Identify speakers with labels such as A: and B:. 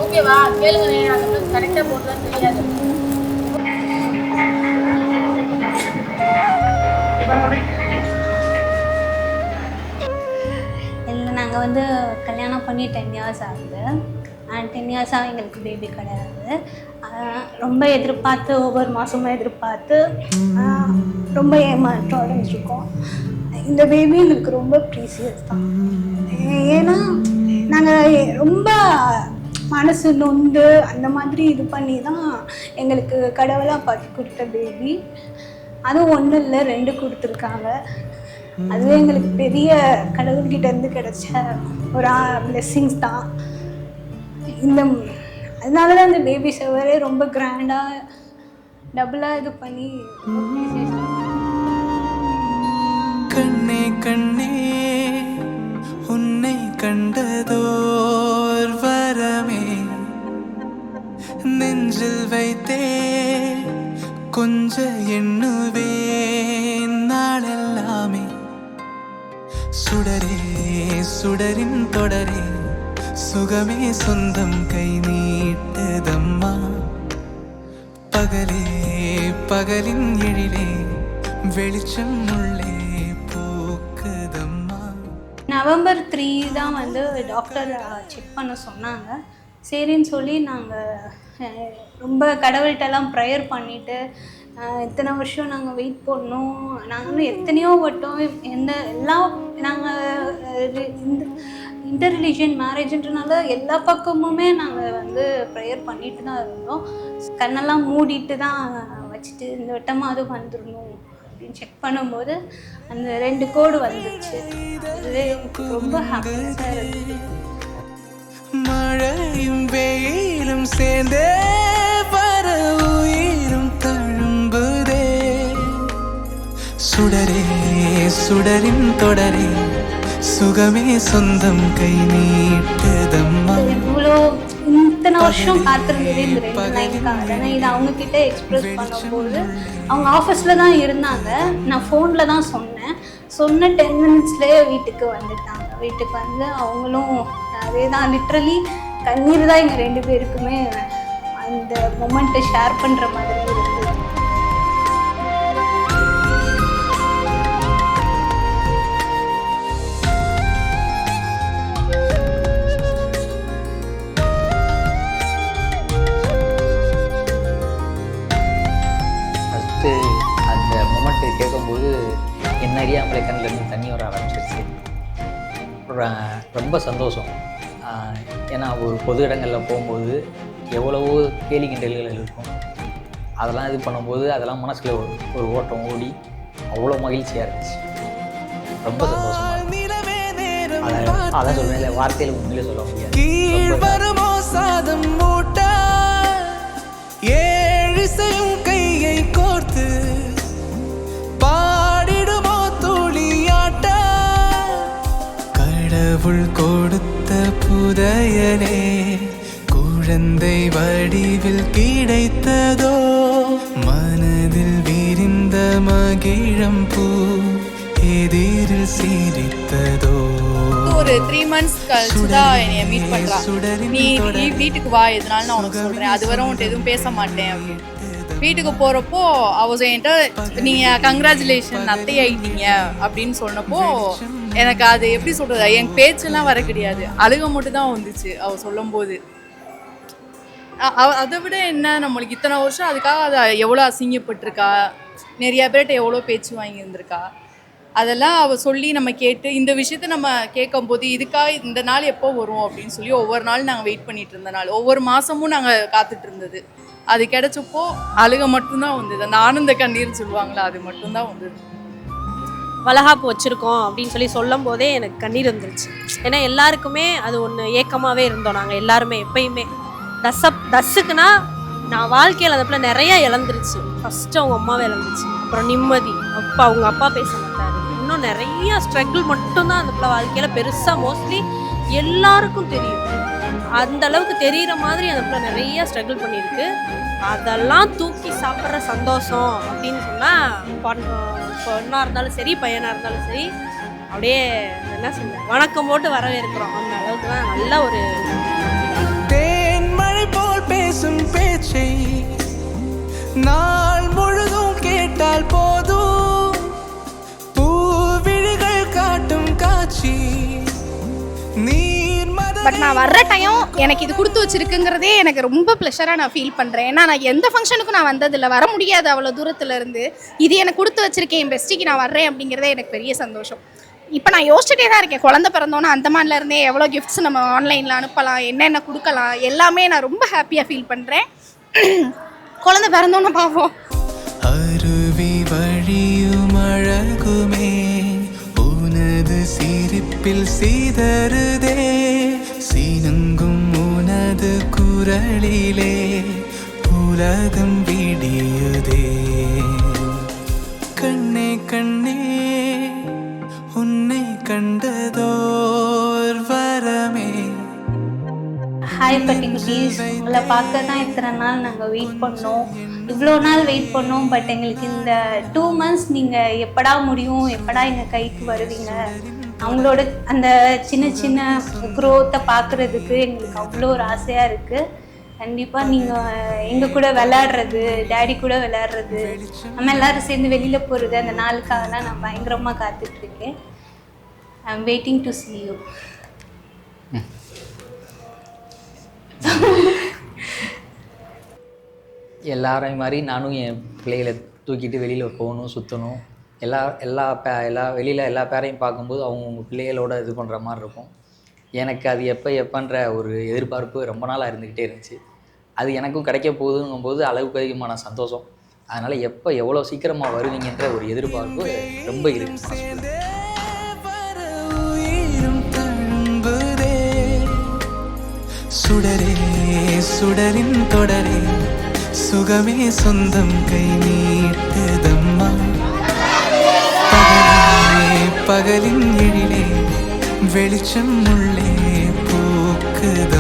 A: ஓகேவா? கேளுங்க, அது கரெக்டாக போட்டுதான் தெரியாது.
B: இல்லை, நாங்கள் வந்து கல்யாணம் பண்ணி 10 years ஆகுது. 10 years-ஆக எங்களுக்கு பேபி கிடையாது. ரொம்ப எதிர்பார்த்து ஒவ்வொரு மாதமும் எதிர்பார்த்து ரொம்ப ஏமாற்றம் அடைஞ்சிருக்கோம். இந்த பேபி எங்களுக்கு ரொம்ப ப்ரீசியஸ் தான். ஏன்னா நாங்கள் ரொம்ப மனசு நொந்து அந்த மாதிரி இது பண்ணி தான் எங்களுக்கு கடவுளாக பார்த்து கொடுத்த பேபி. அதுவும் ஒன்றும் இல்லை, 2 கொடுத்துருக்காங்க. அதுவே எங்களுக்கு பெரிய கடவுள்கிட்டேருந்து கிடைச்ச ஒரு பிளெஸ்ஸிங்ஸ் தான். அதனால தான் இந்த பேபி ஷவரே ரொம்ப கிராண்டாக டபுளாக இது பண்ணி
C: கண்ணே கண்ணே உன்னை கண்டதோர் வரமே நெஞ்சில் வைத்தே கொஞ்ச எண்ணுவேன் நாளெல்லாமே சுடரே சுடரின் தொடரே சுகமே சொந்தம் கை நீட்டதம்மா பகலே பகலின் எழிலே வெளிச்சம் உள்ளே பூக்குதம்மா.
B: November 3 தான் வந்து டாக்டர் செக் பண்ண சொன்னாங்க. சரின்னு சொல்லி நாங்கள் ரொம்ப கடவுள்கிட்டலாம் ப்ரேயர் பண்ணிவிட்டு இத்தனை வருஷம் நாங்கள் வெயிட் பண்ணோம். நாங்களும் எத்தனையோ வட்டம் எல்லாம் நாங்கள் இன்டர் ரிலீஜியன் மேரேஜ்ன்றனால எல்லா பக்கமுமே நாங்கள் வந்து ப்ரேயர் பண்ணிட்டு தான் இருந்தோம். கண்ணெல்லாம் மூடிட்டு தான் வச்சுட்டு இந்த வட்டமாக அது வந்துடணும் அப்படின்னு செக் பண்ணும்போது அந்த 2 கோடு வந்துச்சு. அது ரொம்ப ஹாப்பியாக இருந்துச்சு.
C: மழையும் வெயிலும் சேர்ந்தே வர உயிரும் தழும்புதே சுடரே சுடரின் தொடரே சுகமே சொந்தம் கை நீட்டதம்மா.
B: இவ்வளோ இத்தனை வருஷம் காத்திருந்தது இந்த 2 லைனுக்காக. நான் இதை அவங்கக்கிட்ட எக்ஸ்ப்ரெஸ் பண்ணும்போது அவங்க ஆஃபீஸில் தான் இருந்தாங்க. நான் ஃபோனில் தான் சொன்ன 10 minutes-லேயே வீட்டுக்கு வந்துட்டாங்க. வீட்டுக்கு வந்து அவங்களும் அதே தான் லிட்ரலி கண்ணீர் தான் எங்கள் 2 பேருக்குமே அந்த மொமெண்ட்டை ஷேர் பண்ணுற மாதிரி இருந்தது.
D: ஃபஸ்ட்டு அந்த மொமெண்ட்டை கேட்கும்போது என்ன அறியாமலே கண்ணிலேருந்து தண்ணி வர ஆரம்பிச்சிருச்சு. ரொம்ப சந்தோஷம். ஏன்னா ஒரு பொது இடங்களில் போகும்போது எவ்வளவோ கேலி கிண்டல்கள் இருக்கும். அதெல்லாம் இது பண்ணும்போது அதெல்லாம் மனசில் ஒரு ஓட்டம் ஓடி அவ்வளோ மகிழ்ச்சியாக இருந்துச்சு. ரொம்ப சந்தோஷமாக அதான் சொல்கிறேன், வார்த்தையில் உண்மையிலே சொல்ல முடியாது.
C: கையை கோர்த்து பாடிடுமோ துளியாட்ட கடவுள் கொடுத்த புதையலே குழந்தை வடிவில் கிடைத்ததோ மனதில் விரிந்த மகிழம் பூ எதிரில் சிரித்ததோ.
E: ஒரு 3 months கழிச்சு தான் என்னைய மீட் பண்ணுறா. நீ வீட்டுக்கு வா, எதனால நான் உனக்கு சொல்கிறேன், அது வரை உன்ட்டு எதுவும் பேச மாட்டேன் அப்படின்னு. வீட்டுக்கு போகிறப்போ அவள் என்கிட்ட நீங்கள் கங்க்ராச்சுலேஷன் அத்தை ஆகிட்டீங்க அப்படின்னு சொன்னப்போ எனக்கு அது எப்படி சொல்கிறது, என் பேச்செல்லாம் வர கிடையாது, அழுக மட்டும் தான் வந்துச்சு அவள் சொல்லும்போது. அதை விட என்ன, நம்மளுக்கு இத்தனை வருஷம் அதுக்காக அதை எவ்வளோ அசிங்கப்பட்டிருக்கா, நிறையா பேர்கிட்ட எவ்வளோ பேச்சு வாங்கியிருந்திருக்கா, அதெல்லாம் அவள் சொல்லி நம்ம கேட்டு இந்த விஷயத்த நம்ம கேட்கும்போது இதுக்காக இந்த நாள் எப்போ வரும் அப்படின்னு சொல்லி ஒவ்வொரு நாள் நாங்கள் வெயிட் பண்ணிட்டு இருந்த நாள், ஒவ்வொரு மாதமும் நாங்கள் காத்துட்டு இருந்தது. அது கிடைச்சப்போ அழுக மட்டும்தான் வந்தது. அந்த ஆனந்த கண்ணீர்னு சொல்லுவாங்களா, அது மட்டும்தான் வந்தது.
F: வளகாப்பு வச்சுருக்கோம் அப்படின்னு சொல்லி சொல்லும் போதே எனக்கு கண்ணீர் வந்துருச்சு. ஏன்னா எல்லாருக்குமே அது ஒன்று ஏக்கமாகவே இருந்தோம். நாங்கள் எல்லாருமே எப்பயுமே தஸ்ஸுக்குன்னா நான் வாழ்க்கையில் அந்த பிள்ளை நிறையா இழந்துருச்சு. ஃபஸ்ட்டு அவங்க அம்மாவை இழந்துச்சு, அப்புறம் நிம்மதி, அவங்க அப்பா பேச மாட்டார், இன்னும் நிறையா ஸ்ட்ரகிள் மட்டும்தான் அந்த பிள்ளை வாழ்க்கையில் பெருசாக மோஸ்ட்லி எல்லாருக்கும் தெரியும். அந்த அளவுக்கு தெரிகிற மாதிரி அந்த பிள்ளை நிறைய ஸ்ட்ரகிள் பண்ணியிருக்கு. அதெல்லாம் தூக்கி சாப்பிட்ற சந்தோஷம் அப்படின்னு சொன்னால் பொண்ணாக இருந்தாலும் சரி பையனாக இருந்தாலும் சரி அப்படியே என்ன சொல்ல வணக்கம் போட்டு வரவேற்கிறோம். அந்த அளவுக்கு தான் நல்ல ஒரு
C: தேன்மழை போல் பேசும் பேச்சை நாள் முழுதும் கேட்டால் போதும், பூவிழிகள் காட்டும் காட்சி நீர் மத.
G: பட் நான் வர்ற டைம் எனக்கு இது கொடுத்து வச்சிருக்குங்கிறதே எனக்கு ரொம்ப ப்ளஷராக நான் ஃபீல் பண்ணுறேன். ஏன்னா நான் எந்த ஃபங்க்ஷனுக்கும் நான் வந்ததில்லை, வர முடியாது அவ்வளோ தூரத்தில் இருந்து. இது எனக்கு கொடுத்து வச்சிருக்கேன், என் பெஸ்டிக்கு நான் வர்றேன் அப்படிங்கிறதே எனக்கு பெரிய சந்தோஷம். இப்போ நான் யோசிச்சுட்டே தான் இருக்கேன், குழந்தை பிறந்தோன்னா அந்தமான்ல இருந்தே எவ்வளோ கிஃப்ட்ஸ் நம்ம ஆன்லைனில் அனுப்பலாம், என்னென்ன கொடுக்கலாம், எல்லாமே நான் ரொம்ப ஹாப்பியாக ஃபீல் பண்ணுறேன். குழந்தை பிறந்தோன்னு பார்ப்போம்.
C: அருவி வழியும் அழகுமே உனது சிரிப்பில் சீதருதே, சீனங்கும் உனது குரலிலே உலகம் விடியுதே. கண்ணே கண்ணே உன்னை கண்டதோர் வரமே.
B: ஹாய் பட்டி குட்டீஸ், உங்களை பார்க்க தான் இத்தனை நாள் நாங்கள் வெயிட் பண்ணோம், இவ்வளோ நாள் வெயிட் பண்ணோம். பட் எங்களுக்கு இந்த 2 months நீங்கள் எப்படா முடியும், எப்படா எங்கள் கைக்கு வருவீங்க, அவங்களோட அந்த சின்ன சின்ன க்ரோத்தை பார்க்குறதுக்கு எங்களுக்கு அவ்வளோ ஒரு ஆசையாக இருக்குது. கண்டிப்பாக நீங்கள் எங்கள் கூட விளையாடுறது, டேடி கூட விளையாடுறது, நம்ம எல்லோரும் சேர்ந்து வெளியில் போகிறது, அந்த நாளுக்காகலாம் நான் பயங்கரமாக காத்துட்ருக்கேன். I am waiting to see you.
D: எல்லாரையும் மாதிரி நானும் என் பிள்ளைகளை தூக்கிட்டு வெளியில் போகணும், சுற்றணும். எல்லா வெளியில் எல்லா பேரையும் பார்க்கும்போது அவங்க பிள்ளைகளோட இது பண்ணுற மாதிரி இருக்கும். எனக்கு அது எப்போன்ற ஒரு எதிர்பார்ப்பு ரொம்ப நாளாக இருந்துக்கிட்டே இருந்துச்சு. அது எனக்கும் கிடைக்க போகுதுங்கும்போது அளவுக்கு அதிகமான சந்தோஷம். அதனால் எவ்வளோ சீக்கிரமாக வருவீங்கன்ற ஒரு எதிர்பார்ப்பு ரொம்ப இருக்குது.
C: சுடரே சுடரின் தொடரே சுகமே சொந்தம் கை நீட்டுதம்மா, பகலின் எழிலே வெளிச்சம் உள்ளே பூக்குதம்மா.